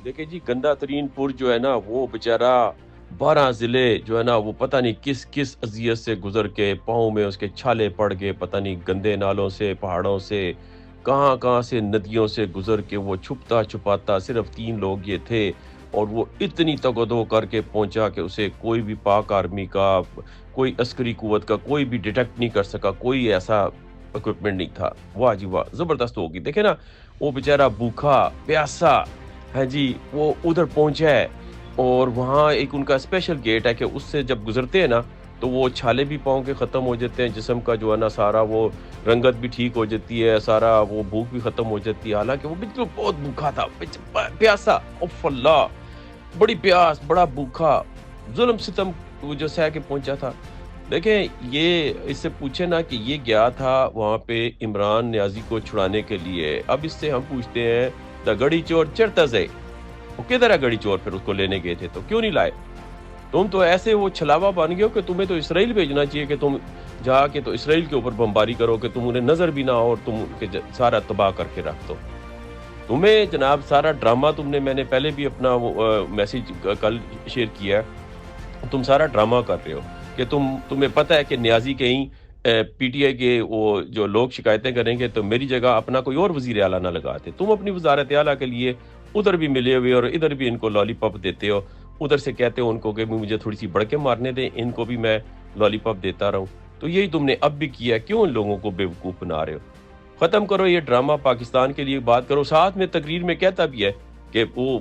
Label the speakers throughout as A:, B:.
A: دیکھیں جی، گندا ترین پور جو ہے نا وہ بیچارہ 12 ضلع جو ہے نا وہ پتہ نہیں کس کس اذیت سے گزر کے، پاؤں میں اس کے چھالے پڑ گئے، پتہ نہیں گندے نالوں سے، پہاڑوں سے، کہاں کہاں سے ندیوں سے گزر کے وہ چھپتا چھپاتا صرف 3 لوگ یہ تھے، اور وہ اتنی تگدو کر کے پہنچا کہ اسے کوئی بھی پاک آرمی کا، کوئی عسکری قوت کا کوئی بھی ڈیٹیکٹ نہیں کر سکا، کوئی ایسا اکوپمنٹ نہیں تھا۔ واہ جی واہ، زبردست ہوگی۔ دیکھیں نا، وہ بیچارہ بھوکا پیاسا، ہاں جی، وہ ادھر پہنچا ہے، اور وہاں ایک ان کا اسپیشل گیٹ ہے کہ اس سے جب گزرتے ہیں نا تو وہ چھالے بھی پاؤں کے ختم ہو جاتے ہیں، جسم کا جو ہے نا سارا وہ رنگت بھی ٹھیک ہو جاتی ہے، سارا وہ بھوک بھی ختم ہو جاتی ہے، حالانکہ وہ بالکل بہت بھوکا تھا، پیاسا، اوف اللہ، بڑی پیاس، بڑا بھوکا، ظلم ستم وہ جو سہ کے پہنچا تھا۔ دیکھیں، یہ اس سے پوچھے نا کہ یہ گیا تھا وہاں پہ عمران نیازی کو چھڑانے کے لیے، اب اس سے ہم پوچھتے ہیں دا گڑی چور چڑھتا سے، وہ کدھر ہے گڑی چور؟ پھر اس کو لینے گئے تھے تو کیوں نہیں لائے؟ تم تو ایسے وہ چھلاوا بن گئے ہو کہ تمہیں تو اسرائیل بھیجنا چاہیے کہ تم جا کے تو اسرائیل کے اوپر بمباری کرو کہ تم انہیں نظر بھی نہ ہو اور تم سارا تباہ کر کے رکھ دو۔ تمہیں جناب سارا ڈرامہ تم نے، میں نے پہلے بھی اپنا میسیج کل شیئر کیا ہے، تم سارا ڈرامہ کر رہے ہو کہ تمہیں پتہ ہے کہ نیازی کہیں پی ٹی آئی کے وہ جو لوگ شکایتیں کریں گے تو میری جگہ اپنا کوئی اور وزیر اعلیٰ نہ لگاتے، تم اپنی وزارت اعلیٰ کے لیے ادھر بھی ملے ہوئے اور ادھر بھی ان کو لالی پاپ دیتے ہو، ادھر سے کہتے ہو ان کو کہ مجھے تھوڑی سی بڑکے مارنے دیں، ان کو بھی میں لالی پاپ دیتا رہوں۔ تو یہی تم نے اب بھی کیا، کیوں ان لوگوں کو بیوقوف بنا رہے ہو؟ ختم کرو یہ ڈرامہ، پاکستان کے لیے بات کرو۔ ساتھ میں تقریر میں کہتا بھی ہے کہ وہ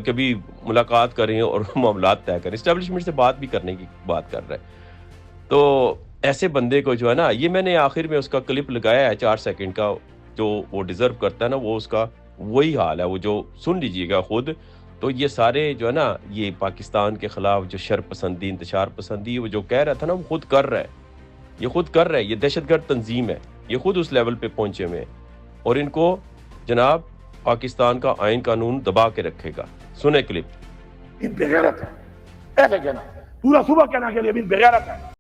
A: کبھی ملاقات کریں اور معاملات طے کریں، اسٹیبلشمنٹ سے بات بھی کرنے کی بات کر رہا ہے۔ تو ایسے بندے کو جو ہے نا، یہ میں نے آخر میں اس کا کلپ لگایا ہے 4 سیکنڈ کا، جو وہ ڈیزرو کرتا ہے نا، وہ اس کا وہی حال ہے، وہ جو سن لیجئے گا خود۔ تو یہ سارے جو ہے نا، یہ پاکستان کے خلاف جو شر پسندی، انتشار پسندی، وہ جو کہہ رہا تھا نا، وہ خود کر رہا ہے، یہ خود کر رہا ہے، یہ دہشت گرد تنظیم ہے، یہ خود اس لیول پہ پہنچے ہوئے ہیں، اور ان کو جناب پاکستان کا آئین قانون دبا کے رکھے گا۔ سنیں کلپ۔
B: بغیرت ہے، ایسے کہنا پورا صبح کہنا کہ یہ بغیرت ہے۔